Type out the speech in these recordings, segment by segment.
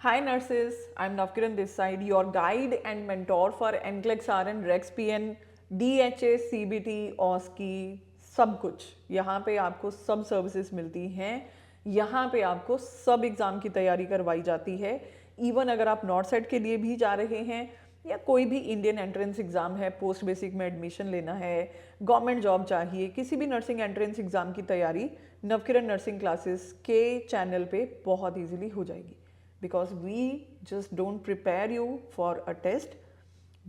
Hi nurses, I'm Navkiran this side, your guide and mentor for NCLEX RN, REX PN, DHA, CBT, OSCE, सब कुछ यहाँ पे आपको सब सर्विसेज मिलती हैं। यहाँ पे आपको सब एग्ज़ाम की तैयारी करवाई जाती है। इवन अगर आप नॉट सेट के लिए भी जा रहे हैं या कोई भी इंडियन एंट्रेंस एग्ज़ाम है, पोस्ट बेसिक में एडमिशन लेना है, गवर्नमेंट जॉब चाहिए, किसी भी नर्सिंग एंट्रेंस एग्ज़ाम की तैयारी नवकिरण नर्सिंग क्लासेस के चैनल पे बहुत ईजीली हो जाएगी। Because we just don't prepare you for a test,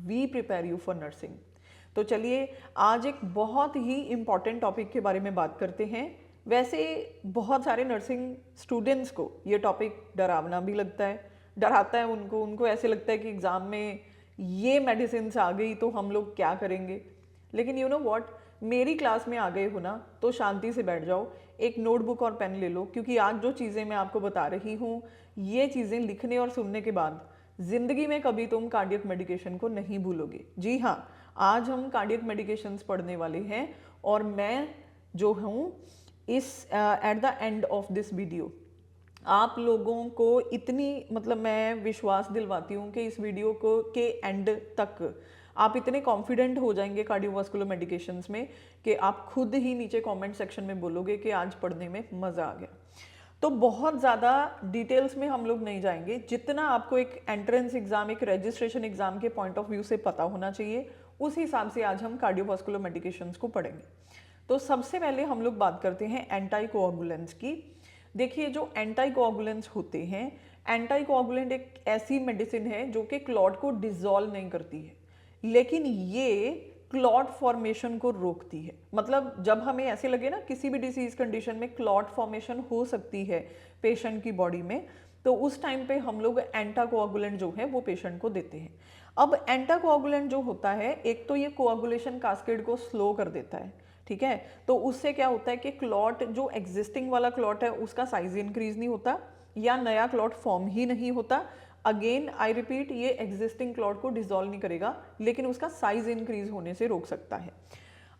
we prepare you for nursing. तो चलिए आज एक बहुत ही इम्पॉर्टेंट टॉपिक के बारे में बात करते हैं। वैसे बहुत सारे नर्सिंग स्टूडेंट्स को ये टॉपिक डरावना भी लगता है, डराता है उनको ऐसे लगता है कि एग्ज़ाम में ये मेडिसिन आ गई तो हम लोग क्या करेंगे। लेकिन यू नो व्हाट, मेरी क्लास में आ गए हो ना तो शांति से बैठ जाओ, एक नोटबुक और पेन ले लो, क्योंकि आज जो चीज़ें मैं आपको बता रही हूँ ये चीज़ें लिखने और सुनने के बाद ज़िंदगी में कभी तुम कार्डियक मेडिकेशन को नहीं भूलोगे। जी हाँ, आज हम कार्डियक मेडिकेशंस पढ़ने वाले हैं और मैं जो हूँ इस at the end of this video आप लोगों को इतनी मैं विश्वास दिलवाती हूँ कि इस वीडियो को के एंड तक आप इतने कॉन्फिडेंट हो जाएंगे कार्डियोवास्कुलर मेडिकेशंस में कि आप खुद ही नीचे कमेंट सेक्शन में बोलोगे कि आज पढ़ने में मज़ा आ गया। तो बहुत ज़्यादा डिटेल्स में हम लोग नहीं जाएंगे, जितना आपको एक एंट्रेंस एग्ज़ाम, एक रजिस्ट्रेशन एग्ज़ाम के पॉइंट ऑफ व्यू से पता होना चाहिए, उस हिसाब से आज हम कार्डियोवास्कुलर मेडिकेशंस को पढ़ेंगे। तो सबसे पहले हम लोग बात करते हैं एंटाइकोआगुलेंट्स की। देखिए, जो एंटाइकोआगुलेंट्स होते हैं, एंटाइकोआगुलेंट एक ऐसी मेडिसिन है जो कि क्लॉट को डिसॉल्व नहीं करती है, लेकिन ये क्लॉट फॉर्मेशन को रोकती है। मतलब जब हमें ऐसे लगे ना किसी भी डिसीज कंडीशन में क्लॉट फॉर्मेशन हो सकती है पेशेंट की बॉडी में, तो उस टाइम पे हम लोग एंटाकोआगुलेंट जो है वो पेशेंट को देते हैं। अब एंटाकोआगुलेंट जो होता है, एक तो ये कोआगुलेशन कास्केड को स्लो कर देता है, ठीक है। तो उससे क्या होता है कि क्लॉट, जो एग्जिस्टिंग वाला क्लॉट है उसका साइज इंक्रीज नहीं होता या नया क्लॉट फॉर्म ही नहीं होता। अगेन आई रिपीट, ये एग्जिस्टिंग क्लॉट को डिसॉल्व नहीं करेगा, लेकिन उसका साइज इंक्रीज होने से रोक सकता है।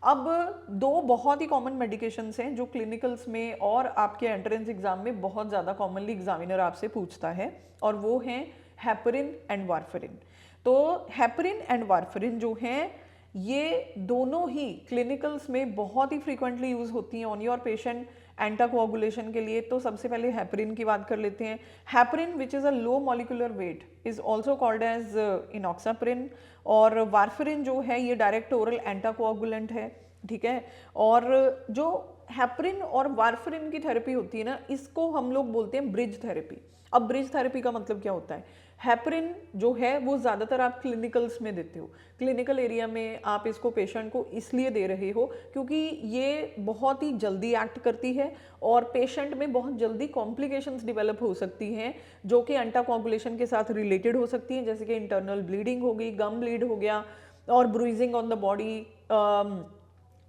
अब दो बहुत ही कॉमन मेडिकेशंस हैं जो क्लिनिकल्स में और आपके एंट्रेंस एग्जाम में बहुत ज़्यादा कॉमनली एग्जामिनर आपसे पूछता है, और वो हैं हेपरिन एंड वारफरिन। तो हेपरिन एंड वारफरिन जो हैं, ये दोनों ही क्लिनिकल्स में बहुत ही फ्रीक्वेंटली यूज़ होती हैं ऑन योर पेशेंट एंटाकोआगुलेशन के लिए। तो सबसे पहले हेपरिन की बात कर लेते हैं। Heparin which is a low molecular weight is also called as enoxaparin, और वारफरिन जो है ये डायरेक्ट ओरल एंटाकोआगुलेंट है, ठीक है। और जो हेपरिन और वारफरिन की थेरेपी होती है ना, इसको हम लोग बोलते हैं ब्रिज थेरेपी। अब ब्रिज थेरेपी का मतलब क्या होता है? हेपरिन जो है वो ज़्यादातर आप क्लिनिकल्स में देते हो, क्लिनिकल एरिया में आप इसको पेशेंट को इसलिए दे रहे हो क्योंकि ये बहुत ही जल्दी एक्ट करती है और पेशेंट में बहुत जल्दी कॉम्प्लिकेशंस डेवलप हो सकती हैं जो कि एंटाकोगुलेशन के साथ रिलेटेड हो सकती हैं, जैसे कि इंटरनल ब्लीडिंग हो गई, गम ब्लीड हो गया, और bruising on the body,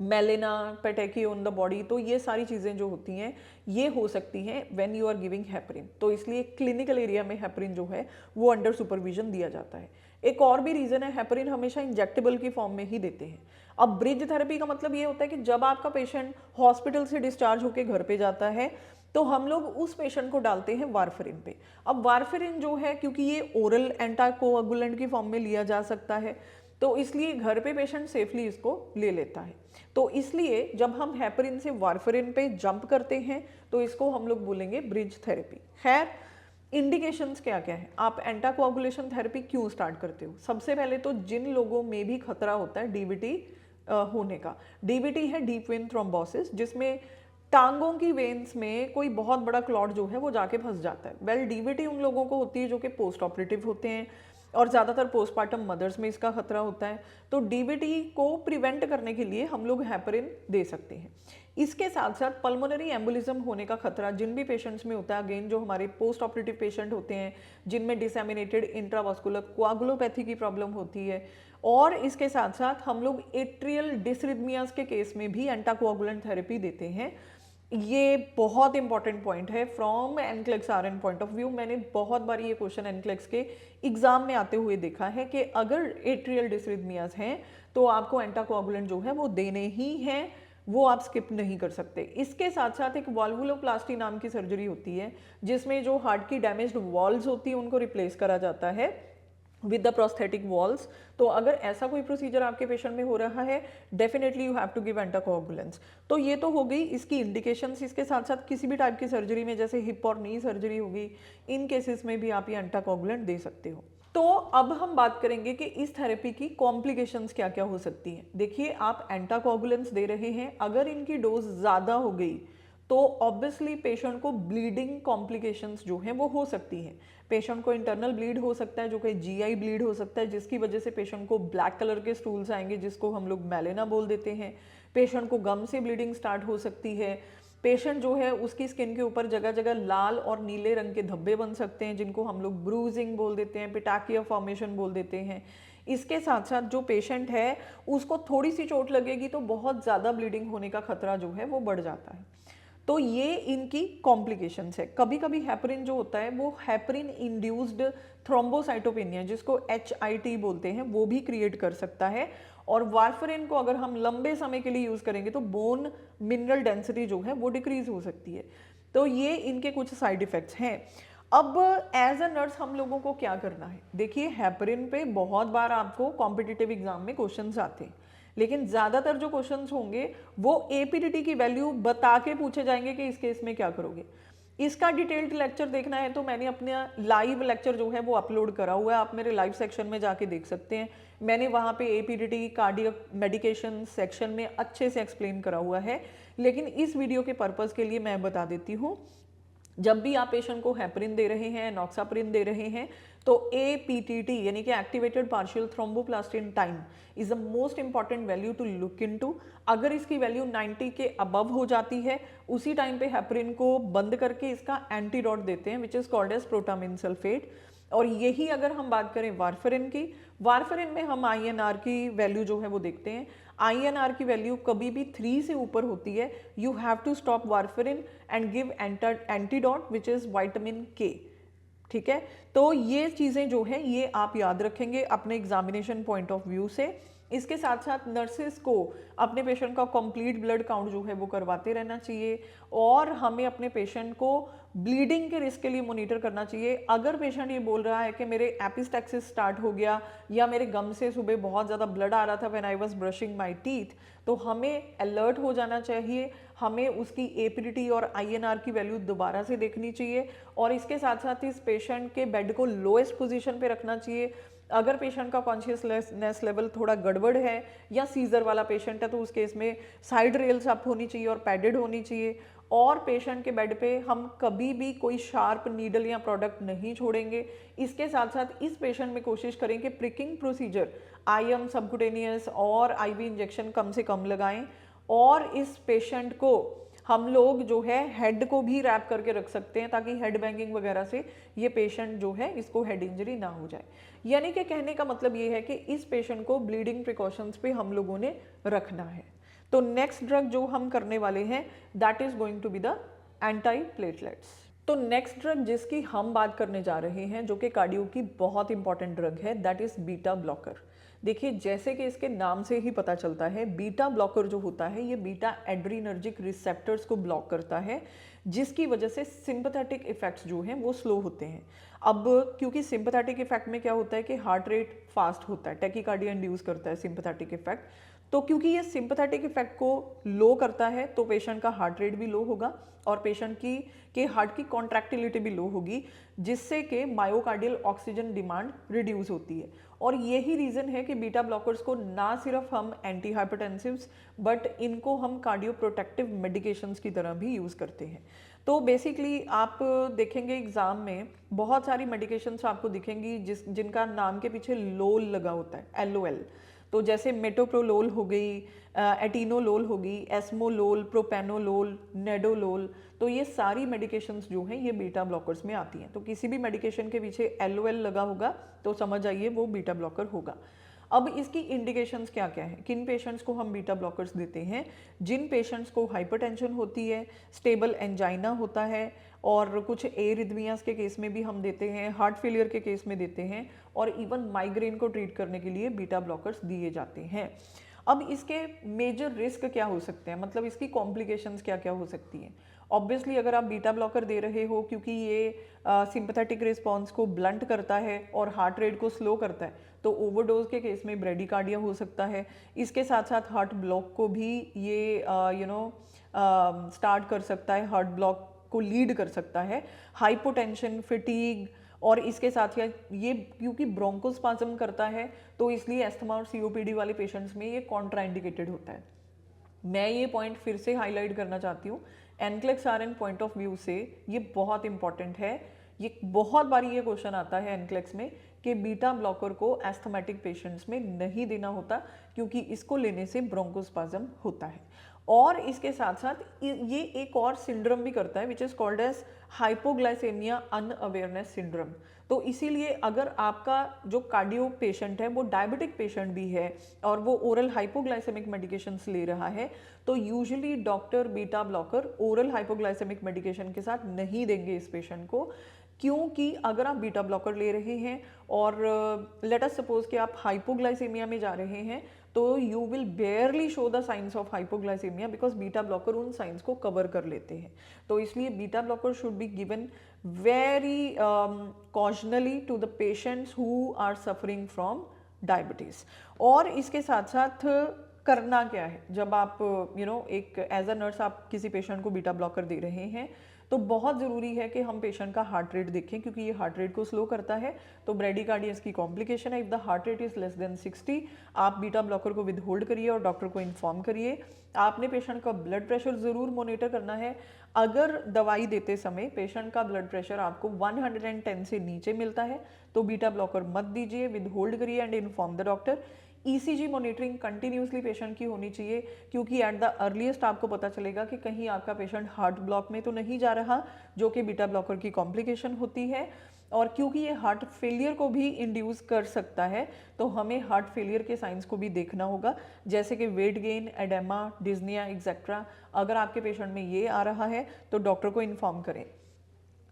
melena, petechiae on the body. तो ये सारी चीज़ें जो होती हैं ये हो सकती हैं when you are giving heparin. तो इसलिए क्लिनिकल एरिया में हेपरिन जो है वो अंडर सुपरविजन दिया जाता है। एक और भी रीज़न है, हेपरिन हमेशा इंजेक्टेबल की फॉर्म में ही देते हैं। अब ब्रिज थेरेपी का मतलब ये होता है कि जब आपका पेशेंट हॉस्पिटल से डिस्चार्ज होकर घर पे जाता है तो हम लोग उस पेशेंट को डालते हैं वारफरिन पे। अब वारफरिन जो है, क्योंकि ये ओरल एंटाकोगुलेंट की फॉर्म में लिया जा सकता है, तो इसलिए घर पे पेशेंट सेफली इसको ले लेता है। तो इसलिए जब हम हेपरिन से वारफरिन पे जंप करते हैं तो इसको हम लोग बोलेंगे ब्रिज थेरेपी। खैर, इंडिकेशंस क्या क्या है, आप एंटाकोगुलेशन थेरेपी क्यों स्टार्ट करते हो? सबसे पहले तो जिन लोगों में भी खतरा होता है डीवीटी होने का। डीवीटी है डीप वेन थ्रोम्बोसिस, जिसमें टांगों की वेन्स में कोई बहुत बड़ा क्लॉट जो है वो जाके फंस जाता है। वेल, डीवीटी उन लोगों को होती है जो कि पोस्ट ऑपरेटिव होते हैं और ज़्यादातर पोस्टमार्टम मदर्स में इसका खतरा होता है। तो डीवीटी को प्रिवेंट करने के लिए हम लोग हेपरिन दे सकते हैं। इसके साथ साथ पल्मोनरी एम्बोलिज्म होने का खतरा जिन भी पेशेंट्स में होता है, अगेन जो हमारे पोस्ट ऑपरेटिव पेशेंट होते हैं जिनमें डिसएमिनेटेड इंट्रावास्कुलर कोआगुलोपैथी की प्रॉब्लम होती है, और इसके साथ साथ हम लोग एट्रियल डिसरिथमियास के केस में भी एंटाकोगुलेंट थेरेपी देते हैं। ये बहुत इंपॉर्टेंट पॉइंट है from NCLEX RN point of view. मैंने बहुत बार ये क्वेश्चन एनक्लेक्स के एग्जाम में आते हुए देखा है कि अगर एट्रियल डिसरिथमियास हैं तो आपको एंटाकोगुलेंट जो है वो देने ही हैं वो आप स्किप नहीं कर सकते। इसके साथ साथ एक वॉल्वुलोप्लास्टी नाम की सर्जरी होती है जिसमें जो हार्ट की डैमेज्ड वॉल्स होती है उनको रिप्लेस करा जाता है विद द प्रोस्थेटिक वॉल्स। तो अगर ऐसा कोई प्रोसीजर आपके पेशेंट में हो रहा है, definitely you have to give anticoagulants. तो ये तो हो गई इसकी इंडिकेशंस। इसके साथ साथ किसी भी टाइप की सर्जरी में, जैसे हिप और नी सर्जरी होगी, इन केसेस में भी आप ये एंटाकोगुलेंट दे सकते हो। तो अब हम बात करेंगे कि इस थेरेपी की कॉम्प्लिकेशंस क्या क्या हो सकती हैं। देखिए, आप एंटाकोगुलेंट्स दे रहे हैं, अगर इनकी डोज ज़्यादा हो गई तो ऑब्वियसली पेशेंट को ब्लीडिंग कॉम्प्लिकेशंस जो हैं वो हो सकती हैं। पेशेंट को इंटरनल ब्लीड हो सकता है, जो कि जीआई ब्लीड हो सकता है, जिसकी वजह से पेशेंट को ब्लैक कलर के स्टूल्स आएंगे, जिसको हम लोग मेलेना बोल देते हैं। पेशेंट को गम से ब्लीडिंग स्टार्ट हो सकती है। पेशेंट जो है उसकी स्किन के ऊपर जगह जगह लाल और नीले रंग के धब्बे बन सकते हैं, जिनको हम लोग ब्रूजिंग बोल देते हैं, पिटाकिया फॉर्मेशन बोल देते हैं। इसके साथ साथ जो पेशेंट है उसको थोड़ी सी चोट लगेगी तो बहुत ज़्यादा ब्लीडिंग होने का खतरा जो है वो बढ़ जाता है। तो ये इनकी कॉम्प्लिकेशंस है। कभी कभी हेपरिन जो होता है वो हेपरिन इंड्यूस्ड थ्रोम्बोसाइटोपेनिया, जिसको HIT बोलते हैं, वो भी क्रिएट कर सकता है। और वारफरिन को अगर हम लंबे समय के लिए यूज़ करेंगे तो बोन मिनरल डेंसिटी जो है वो डिक्रीज हो सकती है। तो ये इनके कुछ साइड इफ़ेक्ट्स हैं। अब एज अ नर्स हम लोगों को क्या करना है? देखिए, हेपरिन पे बहुत बार आपको कॉम्पिटिटिव एग्जाम में क्वेश्चंस आते हैं, लेकिन ज़्यादातर जो क्वेश्चंस होंगे वो APDT की वैल्यू बता के पूछे जाएंगे कि इस केस में क्या करोगे। इसका डिटेल्ड लेक्चर देखना है तो मैंने अपना लाइव लेक्चर जो है वो अपलोड करा हुआ है, आप मेरे लाइव सेक्शन में जाके देख सकते हैं। मैंने वहाँ पे APDT कार्डियक मेडिकेशन सेक्शन में अच्छे से एक्सप्लेन करा हुआ है, लेकिन इस वीडियो के पर्पज़ के लिए मैं बता देती हूँ। जब भी आप पेशेंट को हेपरिन दे रहे हैं, नॉक्साप्रिन दे रहे हैं, तो APTT यानी कि activated partial thromboplastin time is the most important value to look into. अगर इसकी वैल्यू 90 के अबव हो जाती है, उसी टाइम पे हेपरिन को बंद करके इसका एंटीडोट देते हैं, which is called as protamine sulphate. और यही अगर हम बात करें वारफरिन की, वारफरिन में हम INR की वैल्यू जो है वो देखते हैं। INR की वैल्यू कभी भी 3 से ऊपर होती है, you have to stop warfarin and give antidote which is vitamin K। ठीक है, तो ये चीज़ें जो है ये आप याद रखेंगे अपने एग्जामिनेशन पॉइंट ऑफ व्यू से। इसके साथ साथ नर्सेस को अपने पेशेंट का कंप्लीट ब्लड काउंट जो है वो करवाते रहना चाहिए, और हमें अपने पेशेंट को ब्लीडिंग के रिस्क के लिए मॉनिटर करना चाहिए। अगर पेशेंट ये बोल रहा है कि मेरे एपिस्टैक्सिस स्टार्ट हो गया या मेरे गम से सुबह बहुत ज़्यादा ब्लड आ रहा था when I was brushing my teeth, तो हमें अलर्ट हो जाना चाहिए। हमें उसकी APDT और INR की वैल्यू दोबारा से देखनी चाहिए, और इसके साथ साथ इस पेशेंट के बेड को लोएस्ट पोजीशन पे रखना चाहिए। अगर पेशेंट का कॉन्शियसनेस लेवल थोड़ा गड़बड़ है या सीजर वाला पेशेंट है तो उस केस में साइड रेल्स अप होनी चाहिए और पैडेड होनी चाहिए। और पेशेंट के बेड पे हम कभी भी कोई शार्प नीडल या प्रोडक्ट नहीं छोड़ेंगे। इसके साथ साथ इस पेशेंट में कोशिश करें कि प्रिकिंग प्रोसीजर IM सबकुटेनियस और IV इंजेक्शन कम से कम लगाएं, और इस पेशेंट को हम लोग जो है हेड को भी रैप करके रख सकते हैं ताकि हेड बैंगिंग वगैरह से ये पेशेंट जो है इसको हेड इंजरी ना हो जाए। यानी कि कहने का मतलब ये है कि इस पेशेंट को ब्लीडिंग प्रिकॉशंस पे हम लोगों ने रखना है। तो नेक्स्ट ड्रग जो हम करने वाले हैं that is going to be the anti platelets. तो नेक्स्ट ड्रग जिसकी हम बात करने जा रहे हैं, जो कि कार्डियो की बहुत इंपॉर्टेंट ड्रग है, दैट इज बीटा ब्लॉकर। देखिए, जैसे कि इसके नाम से ही पता चलता है, बीटा ब्लॉकर जो होता है ये बीटा एड्रीनर्जिक रिसेप्टर्स को ब्लॉक करता है, जिसकी वजह से सिंपैथेटिक इफेक्ट्स जो हैं वो स्लो होते हैं। अब क्योंकि सिंपैथेटिक इफेक्ट में क्या होता है कि हार्ट रेट फास्ट होता है, टैकीकार्डिया इंड्यूस करता है सिंपैथेटिक इफेक्ट। तो क्योंकि ये सिंपैथेटिक इफेक्ट को लो करता है तो पेशेंट का हार्ट रेट भी लो होगा और पेशेंट की के हार्ट की कॉन्ट्रैक्टिलिटी भी लो होगी, जिससे कि मायोकार्डियल ऑक्सीजन डिमांड रिड्यूस होती है। और यही रीज़न है कि बीटा ब्लॉकर्स को ना सिर्फ हम एंटी हाइपरटेंसिव्स बट इनको हम कार्डियो प्रोटेक्टिव मेडिकेशंस की तरह भी यूज़ करते हैं। तो बेसिकली आप देखेंगे एग्ज़ाम में बहुत सारी मेडिकेशंस आपको दिखेंगी जिनका नाम के पीछे लोल लगा होता है, LOL। तो जैसे मेटोप्रोलोल हो गई, एटिनोलोल होगी, एस्मोलोल, प्रोपेनोलोल, नेडोलोल। तो ये सारी मेडिकेशंस जो हैं ये बीटा ब्लॉकर्स में आती हैं। तो किसी भी मेडिकेशन के पीछे LOL लगा होगा तो समझ आइए वो बीटा ब्लॉकर होगा। अब इसकी इंडिकेशंस क्या क्या है, किन पेशेंट्स को हम बीटा ब्लॉकर्स देते हैं? जिन पेशेंट्स को हाइपरटेंशन होती है, स्टेबल एंजाइना होता है, और कुछ एरिथमियास के केस में भी हम देते हैं, हार्ट फेलियर के केस में देते हैं, और इवन माइग्रेन को ट्रीट करने के लिए बीटा ब्लॉकर्स दिए जाते हैं। अब इसके मेजर रिस्क क्या हो सकते हैं, मतलब इसकी कॉम्प्लिकेशंस क्या क्या हो सकती हैं। ऑब्वियसली अगर आप बीटा ब्लॉकर दे रहे हो क्योंकि ये सिंपैथेटिक रिस्पॉन्स को ब्लंट करता है और हार्ट रेट को स्लो करता है, तो ओवरडोज के केस में ब्रेडिकार्डिया हो सकता है। इसके साथ साथ हार्ट ब्लॉक को भी ये स्टार्ट कर सकता है, हार्ट ब्लॉक को लीड कर सकता है। हाइपोटेंशन, फिटीग, और इसके साथ ये क्योंकि ब्रोंकोस्पाज्म करता है तो इसलिए अस्थमा और सीओपीडी वाले पेशेंट्स में ये कॉन्ट्राइंडिकेटेड होता है। मैं ये पॉइंट फिर से हाईलाइट करना चाहती हूँ, NCLEX RN point of view से ये बहुत इंपॉर्टेंट है। ये बहुत बारी ये क्वेश्चन आता है एनक्लेक्स में कि बीटा ब्लॉकर को एस्थमेटिक पेशेंट्स में नहीं देना होता क्योंकि इसको लेने से ब्रोंकोस्पाज्म होता है। और इसके साथ साथ ये एक और सिंड्रोम भी करता है which is called as hypoglycaemia unawareness syndrome. तो इसीलिए अगर आपका जो कार्डियो पेशेंट है वो डायबिटिक पेशेंट भी है और वो ओरल हाइपोग्लाइसेमिक मेडिकेशंस ले रहा है, तो usually doctor beta blocker oral hypoglycaemic medication के साथ नहीं देंगे इस पेशेंट को। क्योंकि अगर आप बीटा ब्लॉकर ले रहे हैं और लेट अस सपोज कि आप हाइपोग्लाइसेमिया में जा रहे हैं, तो you will barely show the signs of hypoglycaemia because beta blocker उन साइंस को कवर कर लेते हैं। तो इसलिए beta blocker should be given very cautiously to the patients who are suffering from diabetes. और इसके साथ साथ करना क्या है जब आप एक एज अ नर्स आप किसी पेशेंट को बीटा ब्लॉकर दे रहे हैं, तो बहुत ज़रूरी है कि हम पेशेंट का हार्ट रेट देखें क्योंकि ये हार्ट रेट को स्लो करता है। तो ब्रेडिकार्डिया इसकी कॉम्प्लिकेशन है। If the heart rate is less than 60, आप बीटा ब्लॉकर को विदहोल्ड करिए और डॉक्टर को इन्फॉर्म करिए। आपने पेशेंट का ब्लड प्रेशर ज़रूर मॉनिटर करना है। अगर दवाई देते समय पेशेंट का ब्लड प्रेशर आपको 110 से नीचे मिलता है तो बीटा ब्लॉकर मत दीजिए, विदहोल्ड करिए and inform the doctor. ECG monitoring continuously patient की होनी चाहिए क्योंकि एट द अर्लीस्ट आपको पता चलेगा कि कहीं आपका पेशेंट हार्ट ब्लॉक में तो नहीं जा रहा, जो कि बीटा ब्लॉकर की कॉम्प्लिकेशन होती है। और क्योंकि ये हार्ट फेलियर को भी इंड्यूस कर सकता है, तो हमें हार्ट फेलियर के साइंस को भी देखना होगा, जैसे कि वेट गेन, एडेमा, डिज्निया एक्सेट्रा। अगर आपके पेशेंट में ये आ रहा है तो डॉक्टर को इन्फॉर्म करें।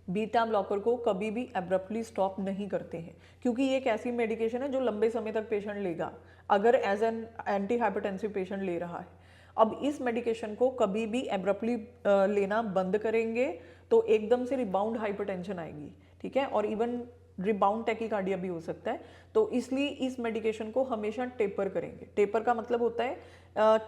बीटा ब्लॉकर को कभी भी एब्रप्टली स्टॉप नहीं करते हैं क्योंकि ये एक ऐसी मेडिकेशन है जो लंबे समय तक पेशेंट लेगा अगर as an antihypertensive patient ले रहा है। अब इस मेडिकेशन को कभी भी एब्रप्टली लेना बंद करेंगे तो एकदम से रिबाउंड हाइपरटेंशन आएगी, ठीक है, और इवन रिबाउंड टैकीकार्डिया भी हो सकता है। तो इसलिए इस मेडिकेशन को हमेशा टेपर करेंगे। टेपर का मतलब होता है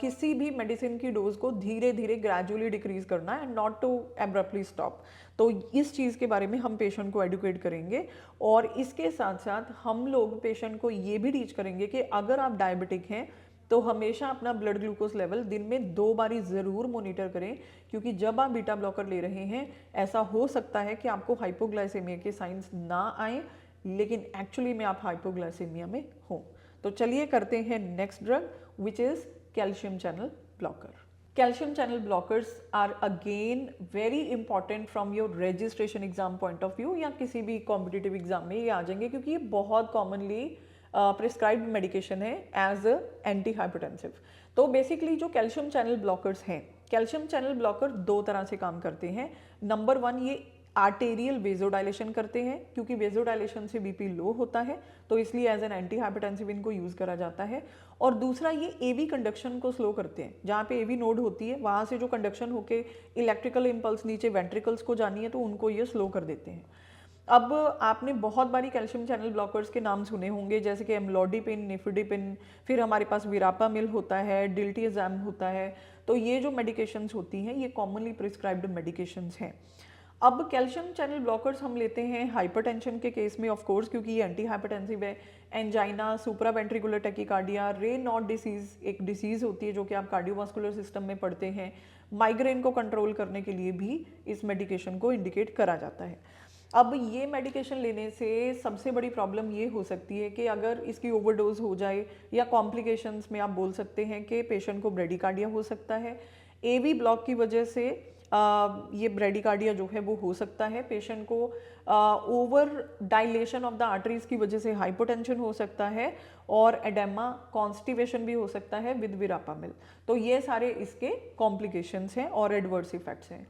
किसी भी मेडिसिन की डोज को धीरे धीरे ग्रेजुअली डिक्रीज करना and not to abruptly stop. तो इस चीज़ के बारे में हम पेशेंट को एडुकेट करेंगे और इसके साथ साथ हम लोग पेशेंट को ये भी टीच करेंगे कि अगर आप डायबिटिक हैं तो हमेशा अपना ब्लड ग्लूकोज लेवल दिन में 2 बारी ज़रूर मॉनिटर करें क्योंकि जब आप बीटा ब्लॉकर ले रहे हैं ऐसा हो सकता है कि आपको हाइपोग्लाइसेमिया के साइंस ना आए लेकिन एक्चुअली में आप हाइपोग्लाइसेमिया में हो। तो चलिए करते हैं next drug which is calcium channel blocker. Calcium channel blockers are again very important from your registration exam point of view या किसी भी कॉम्पिटिटिव एग्जाम में ये आ जाएंगे क्योंकि ये बहुत कॉमनली प्रिस्क्राइब्ड मेडिकेशन है एज एंटी हाइपरटेंसिव। तो बेसिकली जो कैल्शियम चैनल ब्लॉकर्स हैं, कैल्शियम चैनल ब्लॉकर 2 तरह से काम करते हैं। नंबर 1, ये आर्टेरियल वेजोडाइलेशन करते हैं क्योंकि वेजोडाइलेशन से बीपी लो होता है, तो इसलिए एज एन एंटी हाइपरटेंसिव इनको यूज़ करा जाता है। और दूसरा, ये एवी कंडक्शन को स्लो करते हैं। जहाँ पे एवी नोड होती है वहाँ से जो कंडक्शन होके इलेक्ट्रिकल इम्पल्स नीचे वेंट्रिकल्स को जानी है तो उनको ये स्लो कर देते हैं। अब आपने बहुत बारी कैल्शियम चैनल ब्लॉकर्स के नाम सुने होंगे जैसे कि एम्लोडिपिन, निफिडिपिन, फिर हमारे पास विरापामिल होता है, डिल्टियाज़ैम होता है। तो ये जो मेडिकेशंस होती हैं ये कॉमनली प्रिस्क्राइब्ड मेडिकेशंस हैं। अब कैल्शियम चैनल ब्लॉकर्स हम लेते हैं हाइपरटेंशन के केस में ऑफ कोर्स क्योंकि ये एंटी हाइपरटेंसिव है। Angina, supraventricular tachycardia, Raynaud disease एक डिसीज़ होती है जो कि आप कार्डियोवास्कुलर सिस्टम में पढ़ते हैं। माइग्रेन को कंट्रोल करने के लिए भी इस मेडिकेशन को इंडिकेट करा जाता है। अब ये मेडिकेशन लेने से सबसे बड़ी प्रॉब्लम ये हो सकती है कि अगर इसकी ओवरडोज हो जाए या कॉम्प्लिकेशंस में आप बोल सकते हैं कि पेशेंट को ब्रेडिकार्डिया हो सकता है। एवी ब्लॉक की वजह से ये ब्रेडिकार्डिया जो है वो हो सकता है। पेशेंट को over dilation of the arteries की वजह से हाइपोटेंशन हो सकता है और एडेमा, कॉन्स्टिपेशन भी हो सकता है विद विरापामिल। तो ये सारे इसके कॉम्प्लिकेशंस हैं और एडवर्स इफेक्ट्स हैं।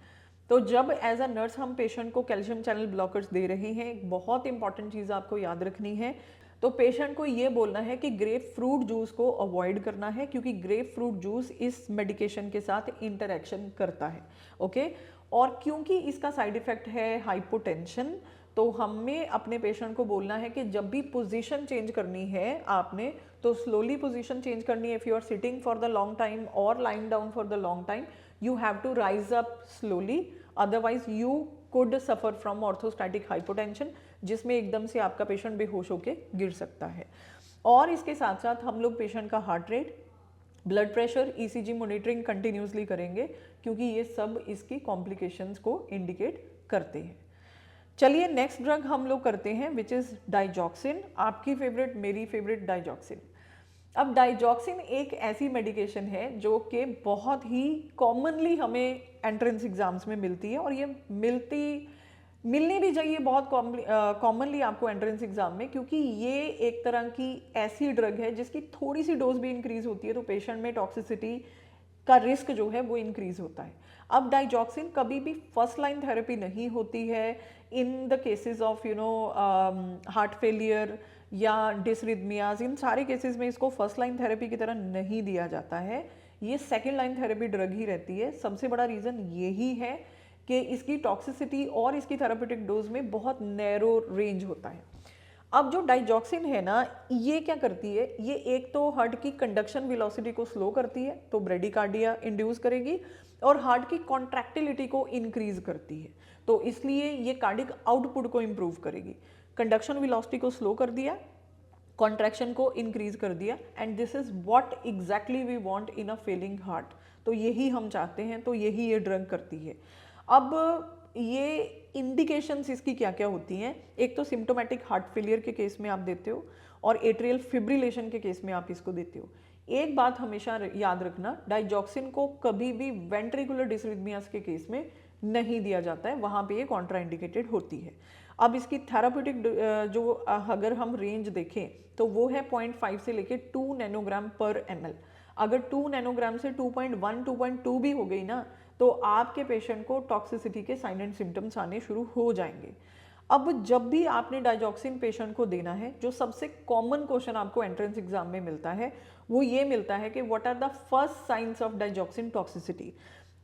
तो जब एज अ नर्स हम पेशेंट को कैल्शियम चैनल ब्लॉकर्स दे रहे हैं, एक बहुत इंपॉर्टेंट चीज़ आपको याद रखनी है, तो पेशेंट को ये बोलना है कि ग्रेप फ्रूट जूस को अवॉइड करना है, क्योंकि ग्रेप फ्रूट जूस इस मेडिकेशन के साथ इंटरेक्शन करता है। ओके, और क्योंकि इसका साइड इफेक्ट है हाइपोटेंशन, तो हमें अपने पेशेंट को बोलना है कि जब भी पोजीशन चेंज करनी है आपने, तो स्लोली पोजीशन चेंज करनी है। If you are sitting for the long time और lying down for the long time, you have to rise up slowly, otherwise you could suffer from orthostatic hypotension, जिसमें एकदम से आपका पेशेंट बेहोश होकर गिर सकता है। और इसके साथ साथ हम लोग पेशेंट का heart rate, blood pressure, ECG monitoring continuously करेंगे, क्योंकि ये सब इसकी कॉम्प्लिकेशंस को इंडिकेट करते हैं। चलिए नेक्स्ट ड्रग हम लोग करते हैं विच इज़ डाइजॉक्सिन। आपकी फेवरेट, मेरी फेवरेट डाइजॉक्सिन। अब डाइजॉक्सिन एक ऐसी मेडिकेशन है जो कि बहुत ही कॉमनली हमें एंट्रेंस एग्जाम्स में मिलती है, और ये मिलनी भी चाहिए बहुत कॉमनली आपको एंट्रेंस एग्जाम में, क्योंकि ये एक तरह की ऐसी ड्रग है जिसकी थोड़ी सी डोज भी इंक्रीज होती है तो पेशेंट में टॉक्सिसिटी का रिस्क जो है वो इंक्रीज होता है। अब डाइजॉक्सिन कभी भी फर्स्ट लाइन थेरेपी नहीं होती है in the cases of heart failure या डिसरिथमियाज। इन सारे केसेस में इसको फर्स्ट लाइन थेरेपी की तरह नहीं दिया जाता है, ये सेकेंड लाइन थेरेपी ड्रग ही रहती है। सबसे बड़ा रीज़न यही है कि इसकी टॉक्सिसिटी और इसकी थेरेपेटिक डोज में बहुत नैरो रेंज होता है। अब जो डाइजॉक्सिन है ना, ये क्या करती है, ये एक तो हार्ट की कंडक्शन वेलोसिटी को स्लो करती है, तो ब्रेडिकार्डिया इंड्यूस करेगी, और हार्ट की कॉन्ट्रैक्टिलिटी को इंक्रीज करती है, तो इसलिए ये कार्डिक आउटपुट को इंप्रूव करेगी। कंडक्शन वेलोसिटी को स्लो कर दिया, कॉन्ट्रैक्शन को इंक्रीज कर दिया, and this is what exactly we want in a failing heart. तो यही हम चाहते हैं, तो यही ये ड्रग करती है। अब ये इंडिकेशंस इसकी क्या क्या होती हैं, एक तो सिम्टोमेटिक हार्ट फेलियर के केस में आप देते हो, और एट्रियल फिब्रिलेशन के केस में आप इसको देते हो। एक बात हमेशा याद रखना, डाइजॉक्सिन को कभी भी वेंट्रिकुलर डिसरिथमियास के केस में नहीं दिया जाता है, वहाँ पे ये कॉन्ट्राइंडिकेटेड होती है। अब इसकी थेराप्यूटिक जो अगर हम रेंज देखें तो वो है 0.5 से लेके 2 नैनोग्राम पर ml। अगर 2 नैनोग्राम से 2.1, 2.2 भी हो गई ना, तो आपके पेशेंट को टॉक्सिसिटी के साइन एंड सिम्टम्स आने शुरू हो जाएंगे। अब जब भी आपने डाइजॉक्सिन पेशेंट को देना है, जो सबसे कॉमन क्वेश्चन आपको एंट्रेंस एग्जाम में मिलता है वो ये मिलता है कि what are the first signs of digoxin toxicity.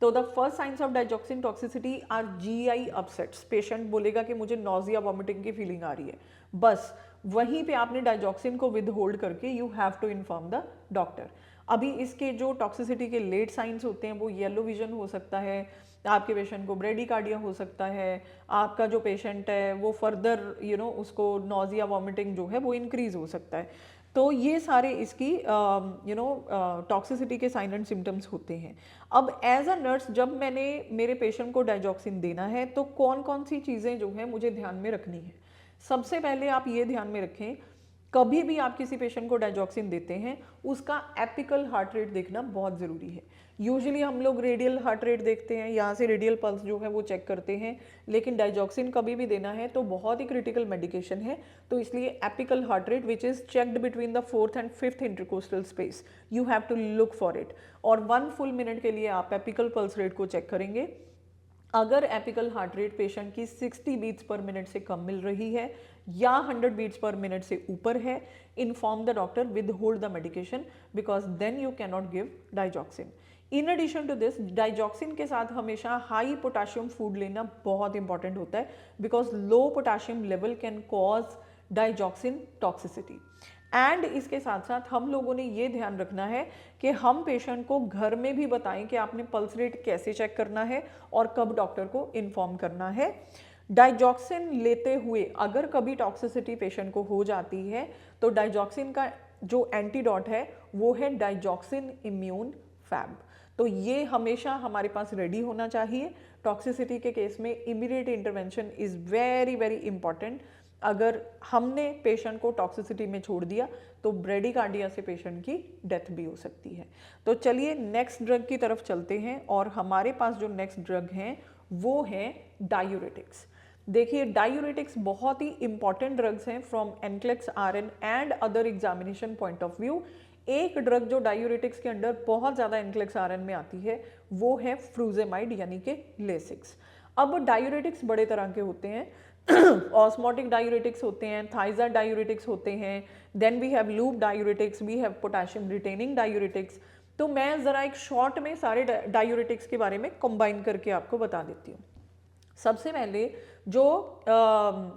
तो the first signs of digoxin toxicity are GI upsets. Patient बोलेगा कि मुझे नॉजिया वॉमिटिंग की फीलिंग आ रही है, बस वहीं पे आपने डाइजॉक्सिन को विद होल्ड करके you have to inform the doctor. अभी इसके जो टॉक्सिसिटी के लेट साइंस होते हैं वो येलो विजन हो सकता है, आपके पेशेंट को ब्रेडिकार्डिया हो सकता है, आपका जो पेशेंट है वो फर्दर उसको नॉजिया वॉमिटिंग जो है वो इंक्रीज हो सकता है। तो ये सारे इसकी टॉक्सिसिटी के साइन एंड सिम्टम्स होते हैं। अब एज अ नर्स जब मैंने मेरे पेशेंट को डाइजॉक्सिन देना है तो कौन कौन सी चीज़ें जो है मुझे ध्यान में रखनी है। सबसे पहले आप ये ध्यान में रखें, कभी भी आप किसी पेशेंट को डाइजॉक्सिन देते हैं उसका एपिकल हार्ट रेट देखना बहुत ज़रूरी है। यूजुअली हम लोग रेडियल हार्ट रेट देखते हैं, यहाँ से रेडियल पल्स जो है वो चेक करते हैं, लेकिन डाइजॉक्सिन कभी भी देना है तो बहुत ही क्रिटिकल मेडिकेशन है, तो इसलिए apical heart rate which is checked between the 4th and 5th intercostal space, you have to look for it. और 1 फुल मिनट के लिए आप एपिकल पल्स रेट को चेक करेंगे। अगर एपिकल हार्ट रेट पेशेंट की 60 बीट्स पर मिनट से कम मिल रही है या 100 बीट्स पर मिनट से ऊपर है, inform the doctor, withhold the medication, because then you can not give digoxin. In addition to this, digoxin के साथ हमेशा हाई पोटाशियम फूड लेना बहुत इंपॉर्टेंट होता है, because low potassium level can cause digoxin toxicity. And इसके साथ साथ हम लोगों ने ये ध्यान रखना है कि हम पेशेंट को घर में भी बताएं कि आपने पल्स रेट कैसे चेक करना है और कब डॉक्टर को इन्फॉर्म करना है। डाइजॉक्सिन लेते हुए अगर कभी टॉक्सिसिटी पेशेंट को हो जाती है तो डाइजॉक्सिन का जो एंटीडोट है वो है डाइजॉक्सिन इम्यून फैब। तो ये हमेशा हमारे पास रेडी होना चाहिए। टॉक्सिसिटी के केस में immediate intervention is very very important. अगर हमने पेशेंट को टॉक्सिसिटी में छोड़ दिया तो ब्रेडिकार्डिया से पेशेंट की डेथ भी हो सकती है। तो चलिए नेक्स्ट ड्रग की तरफ चलते हैं, और हमारे पास जो नेक्स्ट ड्रग हैं वो हैं डायूरेटिक्स। देखिए डायूरेटिक्स बहुत ही इंपॉर्टेंट ड्रग्स हैं from NCLEX RN and other examination point of view. एक ड्रग जो डायूरेटिक्स के अंडर बहुत ज़्यादा एनक्लेक्स आरएन में आती है वो है फ्रूजेमाइड यानी कि लेसिक्स। अब डायूरेटिक्स बड़े तरह के होते हैं, ऑस्मोटिक डायूरेटिक्स होते हैं, थाइजाइड डायूरेटिक्स होते हैं, then we have loop diuretics, we have potassium retaining diuretics. तो मैं ज़रा एक शॉर्ट में सारे डायूरेटिक्स के बारे में कंबाइन करके आपको बता देती हूँ। सबसे पहले जो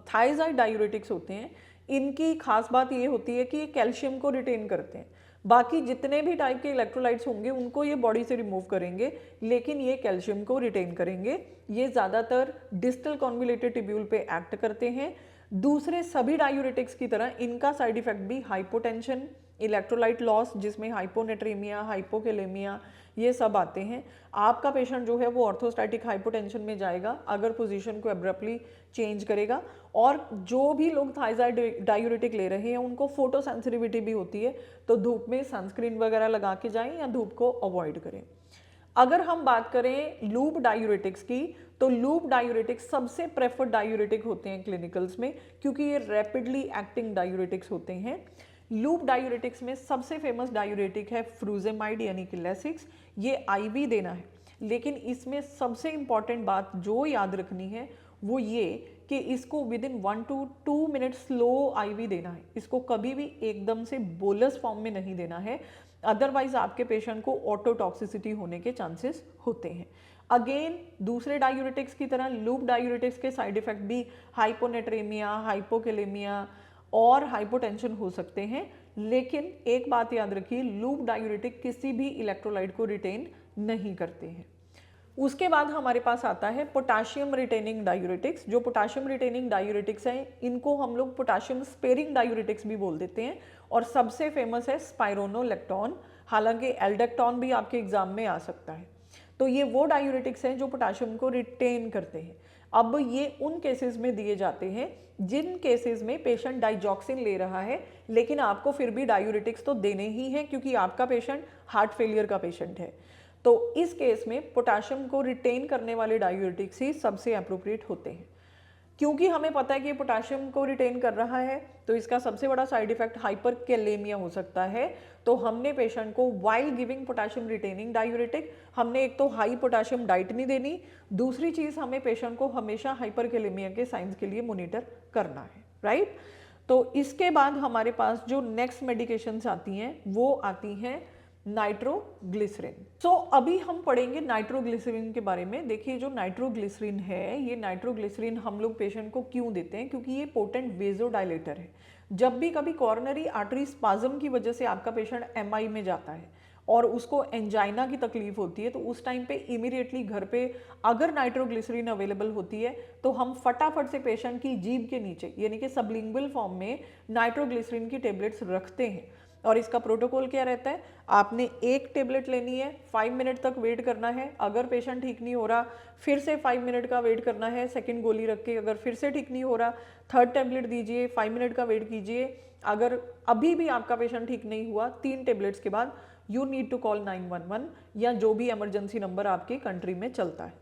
थाइजाइड डायूरेटिक्स होते हैं, इनकी खास बात ये होती है कि ये कैल्शियम को रिटेन करते हैं। बाकी जितने भी टाइप के इलेक्ट्रोलाइट्स होंगे उनको ये बॉडी से रिमूव करेंगे, लेकिन ये कैल्शियम को रिटेन करेंगे। ये ज़्यादातर डिस्टल कॉन्वुलेटेड ट्यूब्यूल पे एक्ट करते हैं। दूसरे सभी डायूरेटिक्स की तरह इनका साइड इफेक्ट भी हाइपोटेंशन, इलेक्ट्रोलाइट लॉस जिसमें हाइपोनेट्रीमिया, हाइपोकेलेमिया ये सब आते हैं। आपका पेशेंट जो है वो ऑर्थोस्टैटिक हाइपोटेंशन में जाएगा अगर पोजीशन को एब्रप्टली चेंज करेगा। और जो भी लोग थाइजाइड डायूरेटिक ले रहे हैं उनको फोटो सेंसिटिविटी भी होती है, तो धूप में सनस्क्रीन वगैरह लगा के जाएं या धूप को अवॉइड करें। अगर हम बात करें लूप डायूरेटिक्स की, तो लूप डायूरेटिक्स सबसे प्रेफर्ड डायूरेटिक होते हैं क्लिनिकल्स में, क्योंकि ये रैपिडली एक्टिंग डायूरेटिक्स होते हैं। लूप डायूरेटिक्स में सबसे फेमस डायूरेटिक है फ्रूजेमाइड यानी कि लेसिक्स। ये आईवी देना है, लेकिन इसमें सबसे इंपॉर्टेंट बात जो याद रखनी है वो ये कि इसको within 1 to 2 minute slow IV देना है। इसको कभी भी एकदम से बोलस फॉर्म में नहीं देना है, अदरवाइज आपके पेशेंट को ऑटोटॉक्सिसिटी होने के चांसेस होते हैं। अगेन दूसरे डायूरेटिक्स की तरह लूप डायूरेटिक्स के साइड इफेक्ट भी हाइपोनेट्रेमिया, हाइपोकेलेमिया और हाइपोटेंशन हो सकते हैं, लेकिन एक बात याद रखिए, लूप डायूरेटिक किसी भी इलेक्ट्रोलाइट को रिटेन नहीं करते हैं। उसके बाद हमारे पास आता है पोटाशियम रिटेनिंग डायूरेटिक्स। जो पोटाशियम रिटेनिंग डायूरेटिक्स हैं इनको हम लोग पोटाशियम स्पेरिंग डायूरेटिक्स भी बोल देते हैं, और सबसे फेमस है स्पाइरोनोलेक्टोन। हालांकि एल्डेक्टोन भी आपके एग्जाम में आ सकता है। तो ये वो डायूरेटिक्स हैं जो पोटाशियम को रिटेन करते हैं। अब ये उन केसेस में दिए जाते हैं जिन केसेस में पेशेंट डाइजॉक्सिन ले रहा है, लेकिन आपको फिर भी डायूरेटिक्स तो देने ही हैं क्योंकि आपका पेशेंट हार्ट फेलियर का पेशेंट है। तो इस केस में पोटाशियम को रिटेन करने वाले डायूरेटिक्स ही सबसे अप्रोप्रिएट होते हैं। क्योंकि हमें पता है कि पोटाशियम को रिटेन कर रहा है, तो इसका सबसे बड़ा साइड इफेक्ट हाइपरकेलेमिया हो सकता है। तो हमने पेशेंट को while giving potassium retaining diuretic, हमने एक तो हाई पोटाशियम डाइट नहीं देनी, दूसरी चीज़ हमें पेशेंट को हमेशा हाइपरकेलेमिया के साइंस के लिए मोनिटर करना है, राइट। तो इसके बाद हमारे पास जो नेक्स्ट मेडिकेशंस आती हैं वो आती हैं नाइट्रोग्लिसरीन। सो अभी हम पढ़ेंगे नाइट्रोग्लिसरीन के बारे में। देखिए जो नाइट्रोग्लिसरीन है, ये नाइट्रोग्लिसरीन हम लोग पेशेंट को क्यों देते हैं, क्योंकि ये पोटेंट वेजोडाइलेटर है। जब भी कभी कॉर्नरी आर्टरी स्पाज्म की वजह से आपका पेशेंट एमआई में जाता है और उसको एंजाइना की तकलीफ होती है, तो उस टाइम पे इमीडिएटली घर पे अगर नाइट्रोग्लिसरीन अवेलेबल होती है तो हम फटाफट से पेशेंट की जीभ के नीचे यानी कि सबलिंगुअल फॉर्म में नाइट्रोग्लिसरीन की टेबलेट्स रखते हैं। और इसका प्रोटोकॉल क्या रहता है, आपने एक टेबलेट लेनी है, 5 मिनट तक वेट करना है। अगर पेशेंट ठीक नहीं हो रहा फिर से 5 मिनट का वेट करना है, सेकंड गोली रख के। अगर फिर से ठीक नहीं हो रहा थर्ड टेबलेट दीजिए, 5 मिनट का वेट कीजिए। अगर अभी भी आपका पेशेंट ठीक नहीं हुआ 3 टेबलेट्स के बाद यू नीड टू कॉल 911 या जो भी इमरजेंसी नंबर आपकी कंट्री में चलता है।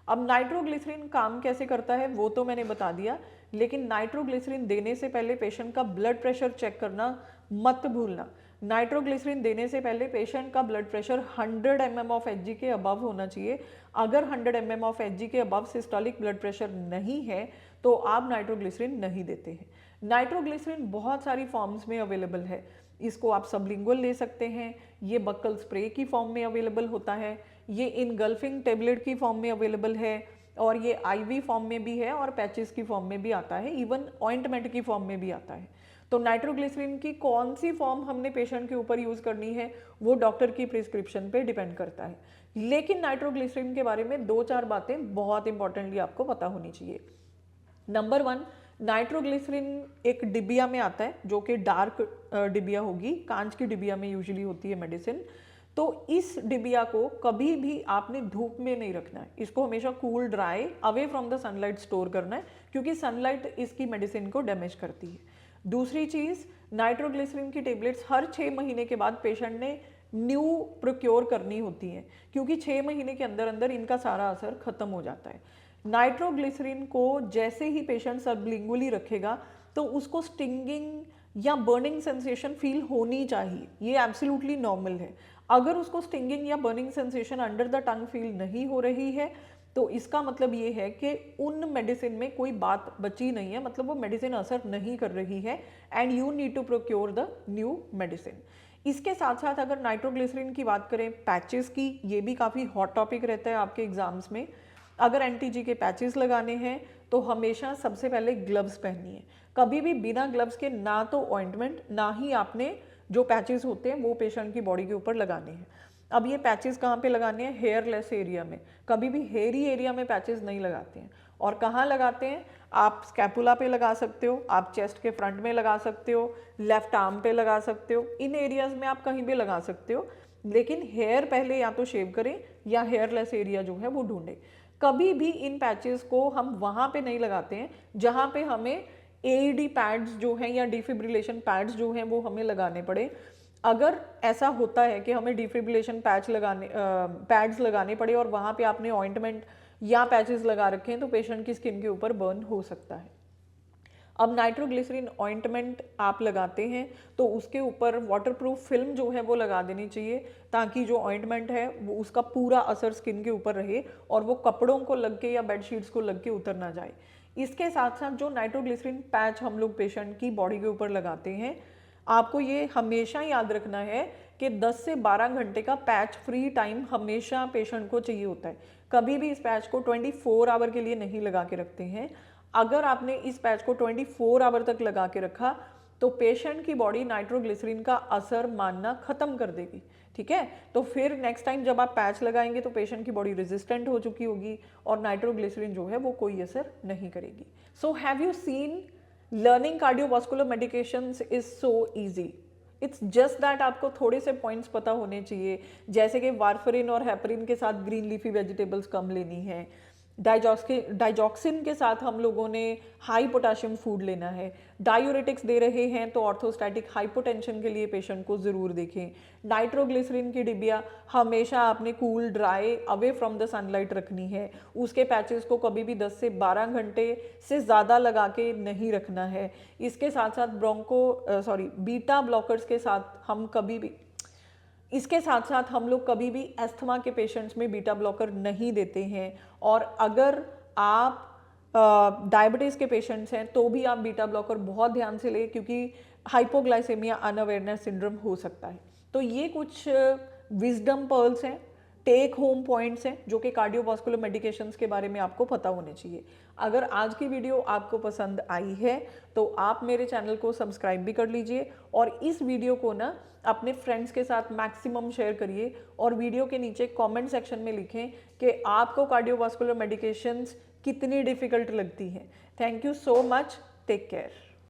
अब नाइट्रोग्लिसरीन काम कैसे करता है वो तो मैंने बता दिया, लेकिन नाइट्रोग्लिसरीन देने से पहले पेशेंट का ब्लड प्रेशर चेक करना मत भूलना। नाइट्रोग्लिसरीन देने से पहले पेशेंट का blood pressure 100 mm of Hg के अबव होना चाहिए। अगर 100 mm ऑफ Hg के अबव सिस्टोलिक ब्लड प्रेशर नहीं है तो आप नाइट्रोग्लिसरीन नहीं देते हैं। नाइट्रोग्लिसरीन बहुत सारी फॉर्म्स में अवेलेबल है। इसको आप सबलिंगुअल ले सकते हैं, ये बक्कल स्प्रे की फॉर्म में अवेलेबल होता है, ये इनगल्फिंग टेबलेट की फॉर्म में अवेलेबल है, और ये आईवी फॉर्म में भी है और पैचेस की फॉर्म में भी आता है, इवन ऑइंटमेंट की फॉर्म में भी आता है। तो नाइट्रोग्लिसरीन की कौन सी फॉर्म हमने पेशेंट के ऊपर यूज़ करनी है वो डॉक्टर की प्रिस्क्रिप्शन पे डिपेंड करता है। लेकिन नाइट्रोग्लिसरीन के बारे में 2-4 बातें बहुत इंपॉर्टेंटली आपको पता होनी चाहिए। नंबर 1, नाइट्रोग्लिसरीन एक डिबिया में आता है जो कि डार्क डिबिया होगी, कांच की डिबिया में यूजुअली होती है मेडिसिन। तो इस डिबिया को कभी भी आपने धूप में नहीं रखना है, इसको हमेशा cool dry away from the sunlight store करना है, क्योंकि सनलाइट इसकी मेडिसिन को डैमेज करती है। दूसरी चीज़, नाइट्रोग्लिसरीन की टेबलेट्स हर 6 महीने के बाद पेशेंट ने न्यू प्रोक्योर करनी होती हैं, क्योंकि 6 महीने के अंदर अंदर इनका सारा असर खत्म हो जाता है। नाइट्रोग्लिसरीन को जैसे ही पेशेंट सबलिंगुअली रखेगा तो उसको स्टिंगिंग या बर्निंग सेंसेशन फील होनी चाहिए, ये एब्सोल्युटली नॉर्मल है। अगर उसको स्टिंगिंग या burning sensation under the tongue feel नहीं हो रही है तो इसका मतलब ये है कि उन मेडिसिन में कोई बात बची नहीं है, मतलब वो मेडिसिन असर नहीं कर रही है and you need to procure the new medicine. इसके साथ साथ अगर नाइट्रोग्लिसरीन की बात करें, पैचेस की, ये भी काफ़ी हॉट टॉपिक रहता है आपके एग्जाम्स में। अगर एनटीजी के पैचेस लगाने हैं तो हमेशा सबसे पहले ग्लव्स पहनिए। कभी भी बिना ग्लव्स के ना तो ऑइंटमेंट ना ही आपने जो पैचेस होते हैं वो पेशेंट की बॉडी के ऊपर लगाने हैं। अब ये पैचेस कहाँ पे लगाने हैं? हेयरलेस एरिया में। कभी भी हेयरी एरिया में पैचेस नहीं लगाते हैं। और कहाँ लगाते हैं? आप स्कैपुला पे लगा सकते हो, आप चेस्ट के फ्रंट में लगा सकते हो, लेफ्ट आर्म पे लगा सकते हो, इन एरियाज में आप कहीं भी लगा सकते हो, लेकिन हेयर पहले या तो शेव करें या हेयरलेस एरिया जो है वो ढूंढें। कभी भी इन पैचेस को हम वहाँ पे नहीं लगाते हैं जहाँ पे हमें एईडी पैड्स जो हैं या डिफिब्रिलेशन पैड्स जो हैं वो हमें लगाने पड़े। अगर ऐसा होता है कि हमें डिफिब्रिलेशन पैड्स लगाने पड़े और वहाँ पे आपने ऑइंटमेंट या पैचेस लगा रखे हैं तो पेशेंट की स्किन के ऊपर बर्न हो सकता है। अब नाइट्रोग्लिसरीन ऑइंटमेंट आप लगाते हैं तो उसके ऊपर वाटरप्रूफ फिल्म जो है वो लगा देनी चाहिए, ताकि जो ऑइंटमेंट है वो उसका पूरा असर स्किन के ऊपर रहे और वो कपड़ों को लग के या बेडशीट्स को लग के उतर ना जाए। इसके साथ साथ जो नाइट्रोग्लिसरीन पैच हम लोग पेशेंट की बॉडी के ऊपर लगाते हैं, आपको ये हमेशा याद रखना है कि 10 से 12 घंटे का पैच फ्री टाइम हमेशा पेशेंट को चाहिए होता है। कभी भी इस पैच को 24 आवर के लिए नहीं लगा के रखते हैं। अगर आपने इस पैच को 24 आवर तक लगा के रखा तो पेशेंट की बॉडी नाइट्रोग्लिसरीन का असर मानना खत्म कर देगी। ठीक है, तो फिर नेक्स्ट टाइम जब आप पैच लगाएंगे तो पेशेंट की बॉडी रेजिस्टेंट हो चुकी होगी और नाइट्रोग्लिसरीन जो है वो कोई असर नहीं करेगी। So have you seen, learning cardiovascular medications is so easy. It's just that आपको थोड़े से पॉइंट्स पता होने चाहिए, जैसे कि वारफरिन और हेपरिन के साथ ग्रीन लीफी वेजिटेबल्स कम लेनी है, डाइजॉक्सिन के साथ हम लोगों ने हाई पोटाशियम फूड लेना है, डायूरेटिक्स दे रहे हैं तो ऑर्थोस्टैटिक हाइपोटेंशन के लिए पेशेंट को ज़रूर देखें। नाइट्रोग्लिसरीन की डिबिया हमेशा आपने cool dry away from the sunlight रखनी है। उसके पैचेस को कभी भी 10 से 12 घंटे से ज़्यादा लगा के नहीं रखना है। इसके साथ साथ बीटा ब्लॉकर्स के साथ हम कभी भी हम लोग कभी भी एस्थमा के पेशेंट्स में बीटा ब्लॉकर नहीं देते हैं। और अगर आप डायबिटीज़ के पेशेंट्स हैं तो भी आप बीटा ब्लॉकर बहुत ध्यान से लें, क्योंकि हाइपोग्लाइसेमिया अनअवेयरनेस सिंड्रोम हो सकता है। तो ये कुछ विजडम पर्ल्स हैं, टेक होम पॉइंट्स हैं जो कि कार्डियोवास्कुलर मेडिकेशंस के बारे में आपको पता होने चाहिए। अगर आज की वीडियो आपको पसंद आई है तो आप मेरे चैनल को सब्सक्राइब भी कर लीजिए और इस वीडियो को ना अपने फ्रेंड्स के साथ मैक्सिमम शेयर करिए और वीडियो के नीचे कमेंट सेक्शन में लिखें कि आपको कार्डियोवास्कुलर मेडिकेशंस कितनी डिफ़िकल्ट लगती हैं। Thank you so much, take care.